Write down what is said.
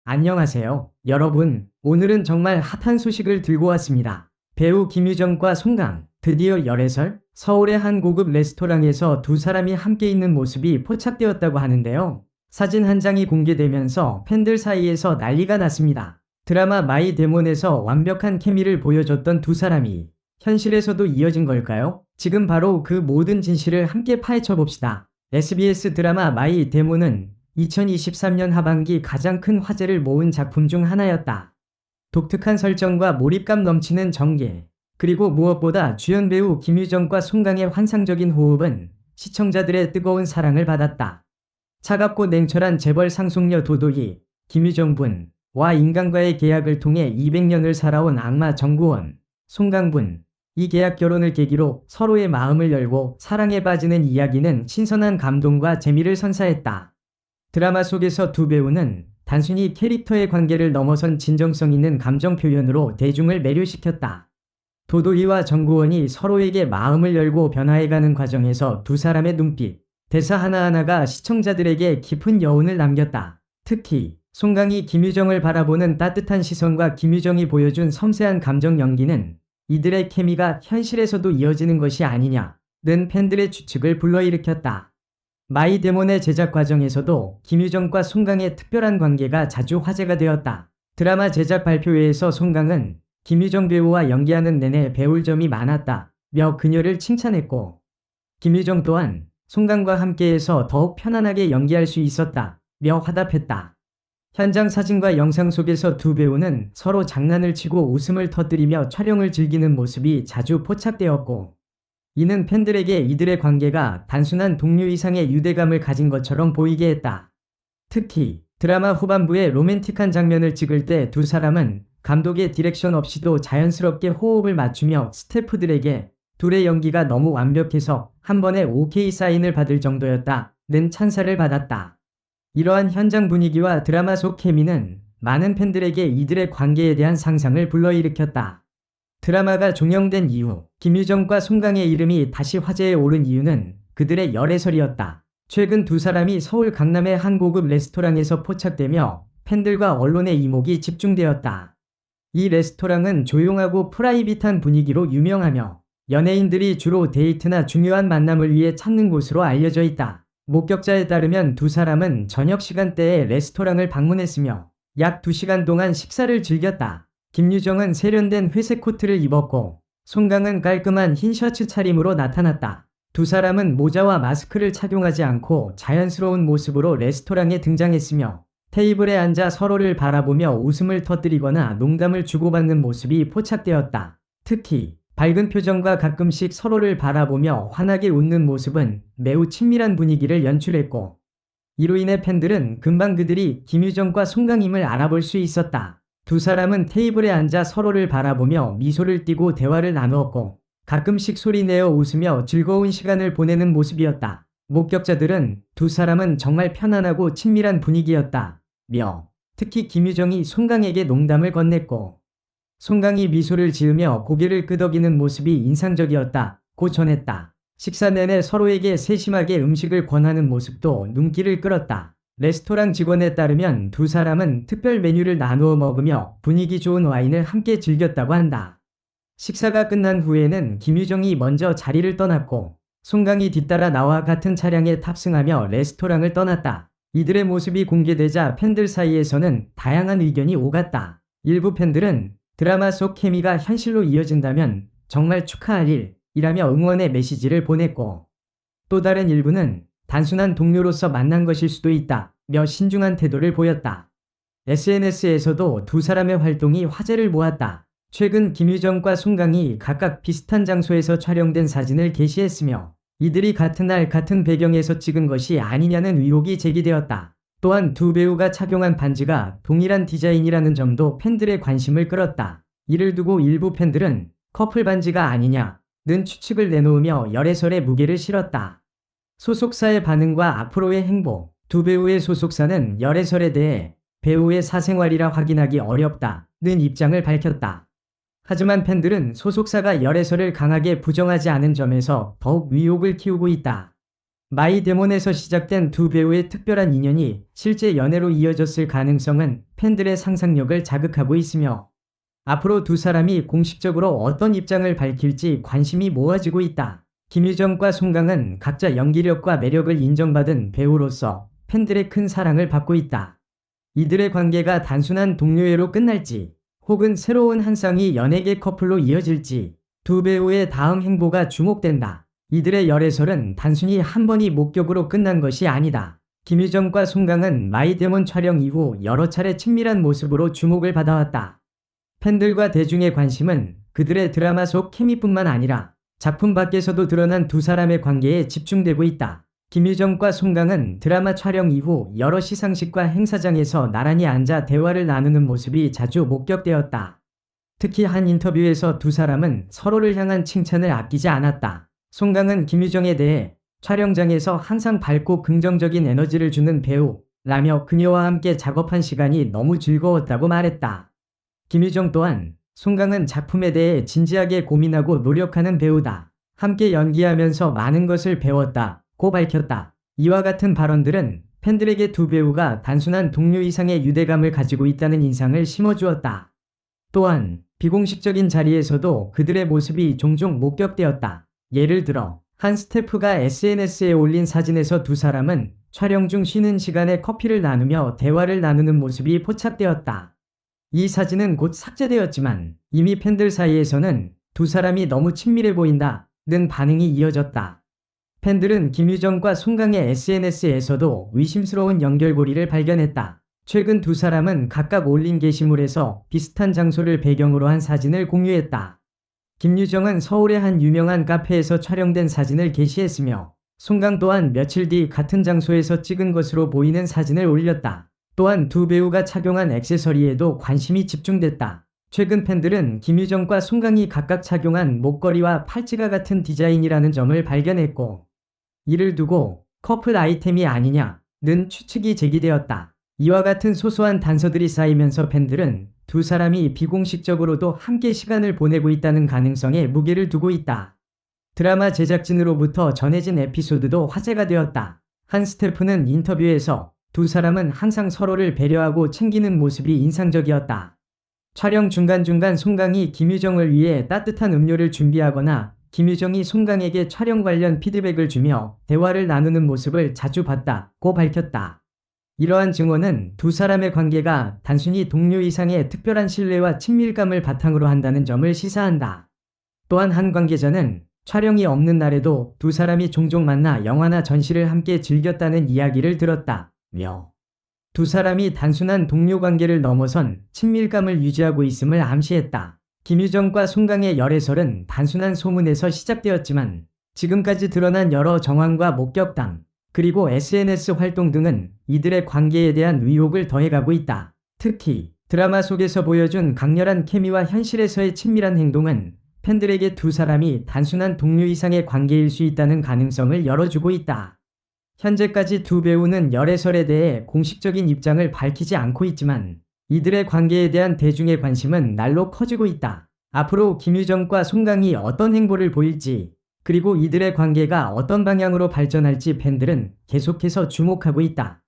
안녕하세요, 여러분. 오늘은 정말 핫한 소식을 들고 왔습니다. 배우 김유정과 송강, 드디어 열애설? 서울의 한 고급 레스토랑에서 두 사람이 함께 있는 모습이 포착되었다고 하는데요. 사진 한 장이 공개되면서 팬들 사이에서 난리가 났습니다. 드라마 마이 데몬에서 완벽한 케미를 보여줬던 두 사람이 현실에서도 이어진 걸까요? 지금 바로 그 모든 진실을 함께 파헤쳐 봅시다. SBS 드라마 마이 데몬은 2023년 하반기 가장 큰 화제를 모은 작품 중 하나였다. 독특한 설정과 몰입감 넘치는 전개, 그리고 무엇보다 주연 배우 김유정과 송강의 환상적인 호흡은 시청자들의 뜨거운 사랑을 받았다. 차갑고 냉철한 재벌 상속녀 도도희, 김유정 분와 인간과의 계약을 통해 200년을 살아온 악마 정구원, 송강 분, 이 계약 결혼을 계기로 서로의 마음을 열고 사랑에 빠지는 이야기는 신선한 감동과 재미를 선사했다. 드라마 속에서 두 배우는 단순히 캐릭터의 관계를 넘어선 진정성 있는 감정 표현으로 대중을 매료시켰다. 도도희와 정구원이 서로에게 마음을 열고 변화해가는 과정에서 두 사람의 눈빛, 대사 하나하나가 시청자들에게 깊은 여운을 남겼다. 특히 송강이 김유정을 바라보는 따뜻한 시선과 김유정이 보여준 섬세한 감정 연기는 이들의 케미가 현실에서도 이어지는 것이 아니냐는 팬들의 추측을 불러일으켰다. 마이 데몬의 제작 과정에서도 김유정과 송강의 특별한 관계가 자주 화제가 되었다. 드라마 제작 발표회에서 송강은 김유정 배우와 연기하는 내내 배울 점이 많았다며 그녀를 칭찬했고, 김유정 또한 송강과 함께해서 더욱 편안하게 연기할 수 있었다며 화답했다. 현장 사진과 영상 속에서 두 배우는 서로 장난을 치고 웃음을 터뜨리며 촬영을 즐기는 모습이 자주 포착되었고, 이는 팬들에게 이들의 관계가 단순한 동료 이상의 유대감을 가진 것처럼 보이게 했다. 특히 드라마 후반부에 로맨틱한 장면을 찍을 때 두 사람은 감독의 디렉션 없이도 자연스럽게 호흡을 맞추며 스태프들에게 둘의 연기가 너무 완벽해서 한 번에 오케이 사인을 받을 정도였다는 찬사를 받았다. 이러한 현장 분위기와 드라마 속 케미는 많은 팬들에게 이들의 관계에 대한 상상을 불러일으켰다. 드라마가 종영된 이후 김유정과 송강의 이름이 다시 화제에 오른 이유는 그들의 열애설이었다. 최근 두 사람이 서울 강남의 한 고급 레스토랑에서 포착되며 팬들과 언론의 이목이 집중되었다. 이 레스토랑은 조용하고 프라이빗한 분위기로 유명하며 연예인들이 주로 데이트나 중요한 만남을 위해 찾는 곳으로 알려져 있다. 목격자에 따르면 두 사람은 저녁 시간대에 레스토랑을 방문했으며 약 2시간 동안 식사를 즐겼다. 김유정은 세련된 회색 코트를 입었고 송강은 깔끔한 흰 셔츠 차림으로 나타났다. 두 사람은 모자와 마스크를 착용하지 않고 자연스러운 모습으로 레스토랑에 등장했으며 테이블에 앉아 서로를 바라보며 웃음을 터뜨리거나 농담을 주고받는 모습이 포착되었다. 특히 밝은 표정과 가끔씩 서로를 바라보며 환하게 웃는 모습은 매우 친밀한 분위기를 연출했고, 이로 인해 팬들은 금방 그들이 김유정과 송강임을 알아볼 수 있었다. 두 사람은 테이블에 앉아 서로를 바라보며 미소를 띠고 대화를 나누었고, 가끔씩 소리내어 웃으며 즐거운 시간을 보내는 모습이었다. 목격자들은 두 사람은 정말 편안하고 친밀한 분위기였다며 특히 김유정이 송강에게 농담을 건넸고, 송강이 미소를 지으며 고개를 끄덕이는 모습이 인상적이었다고 전했다. 식사 내내 서로에게 세심하게 음식을 권하는 모습도 눈길을 끌었다. 레스토랑 직원에 따르면 두 사람은 특별 메뉴를 나누어 먹으며 분위기 좋은 와인을 함께 즐겼다고 한다. 식사가 끝난 후에는 김유정이 먼저 자리를 떠났고 송강이 뒤따라 나와 같은 차량에 탑승하며 레스토랑을 떠났다. 이들의 모습이 공개되자 팬들 사이에서는 다양한 의견이 오갔다. 일부 팬들은 드라마 속 케미가 현실로 이어진다면 정말 축하할 일이라며 응원의 메시지를 보냈고, 또 다른 일부는 단순한 동료로서 만난 것일 수도 있다며 신중한 태도를 보였다. SNS에서도 두 사람의 활동이 화제를 모았다. 최근 김유정과 송강이 각각 비슷한 장소에서 촬영된 사진을 게시했으며 이들이 같은 날 같은 배경에서 찍은 것이 아니냐는 의혹이 제기되었다. 또한 두 배우가 착용한 반지가 동일한 디자인이라는 점도 팬들의 관심을 끌었다. 이를 두고 일부 팬들은 커플 반지가 아니냐는 추측을 내놓으며 열애설에 무게를 실었다. 소속사의 반응과 앞으로의 행보. 두 배우의 소속사는 열애설에 대해 배우의 사생활이라 확인하기 어렵다는 입장을 밝혔다. 하지만 팬들은 소속사가 열애설을 강하게 부정하지 않은 점에서 더욱 의혹을 키우고 있다. 마이데몬에서 시작된 두 배우의 특별한 인연이 실제 연애로 이어졌을 가능성은 팬들의 상상력을 자극하고 있으며 앞으로 두 사람이 공식적으로 어떤 입장을 밝힐지 관심이 모아지고 있다. 김유정과 송강은 각자 연기력과 매력을 인정받은 배우로서 팬들의 큰 사랑을 받고 있다. 이들의 관계가 단순한 동료애로 끝날지 혹은 새로운 한 쌍이 연예계 커플로 이어질지 두 배우의 다음 행보가 주목된다. 이들의 열애설은 단순히 한 번이 목격으로 끝난 것이 아니다. 김유정과 송강은 마이데몬 촬영 이후 여러 차례 친밀한 모습으로 주목을 받아왔다. 팬들과 대중의 관심은 그들의 드라마 속 케미뿐만 아니라 작품 밖에서도 드러난 두 사람의 관계에 집중되고 있다. 김유정과 송강은 드라마 촬영 이후 여러 시상식과 행사장에서 나란히 앉아 대화를 나누는 모습이 자주 목격되었다. 특히 한 인터뷰에서 두 사람은 서로를 향한 칭찬을 아끼지 않았다. 송강은 김유정에 대해 촬영장에서 항상 밝고 긍정적인 에너지를 주는 배우라며 그녀와 함께 작업한 시간이 너무 즐거웠다고 말했다. 김유정 또한 송강은 작품에 대해 진지하게 고민하고 노력하는 배우다. 함께 연기하면서 많은 것을 배웠다고 밝혔다. 이와 같은 발언들은 팬들에게 두 배우가 단순한 동료 이상의 유대감을 가지고 있다는 인상을 심어주었다. 또한 비공식적인 자리에서도 그들의 모습이 종종 목격되었다. 예를 들어 한 스태프가 SNS에 올린 사진에서 두 사람은 촬영 중 쉬는 시간에 커피를 나누며 대화를 나누는 모습이 포착되었다. 이 사진은 곧 삭제되었지만 이미 팬들 사이에서는 두 사람이 너무 친밀해 보인다는 반응이 이어졌다. 팬들은 김유정과 송강의 SNS에서도 의심스러운 연결고리를 발견했다. 최근 두 사람은 각각 올린 게시물에서 비슷한 장소를 배경으로 한 사진을 공유했다. 김유정은 서울의 한 유명한 카페에서 촬영된 사진을 게시했으며 송강 또한 며칠 뒤 같은 장소에서 찍은 것으로 보이는 사진을 올렸다. 또한 두 배우가 착용한 액세서리에도 관심이 집중됐다. 최근 팬들은 김유정과 송강이 각각 착용한 목걸이와 팔찌가 같은 디자인이라는 점을 발견했고 이를 두고 커플 아이템이 아니냐는 추측이 제기되었다. 이와 같은 소소한 단서들이 쌓이면서 팬들은 두 사람이 비공식적으로도 함께 시간을 보내고 있다는 가능성에 무게를 두고 있다. 드라마 제작진으로부터 전해진 에피소드도 화제가 되었다. 한 스태프는 인터뷰에서 두 사람은 항상 서로를 배려하고 챙기는 모습이 인상적이었다. 촬영 중간중간 송강이 김유정을 위해 따뜻한 음료를 준비하거나 김유정이 송강에게 촬영 관련 피드백을 주며 대화를 나누는 모습을 자주 봤다고 밝혔다. 이러한 증언은 두 사람의 관계가 단순히 동료 이상의 특별한 신뢰와 친밀감을 바탕으로 한다는 점을 시사한다. 또한 한 관계자는 촬영이 없는 날에도 두 사람이 종종 만나 영화나 전시를 함께 즐겼다는 이야기를 들었다며 두 사람이 단순한 동료 관계를 넘어선 친밀감을 유지하고 있음을 암시했다. 김유정과 송강의 열애설은 단순한 소문에서 시작되었지만 지금까지 드러난 여러 정황과 목격담 그리고 SNS 활동 등은 이들의 관계에 대한 의혹을 더해가고 있다. 특히 드라마 속에서 보여준 강렬한 케미와 현실에서의 친밀한 행동은 팬들에게 두 사람이 단순한 동료 이상의 관계일 수 있다는 가능성을 열어주고 있다. 현재까지 두 배우는 열애설에 대해 공식적인 입장을 밝히지 않고 있지만 이들의 관계에 대한 대중의 관심은 날로 커지고 있다. 앞으로 김유정과 송강이 어떤 행보를 보일지 그리고 이들의 관계가 어떤 방향으로 발전할지 팬들은 계속해서 주목하고 있다.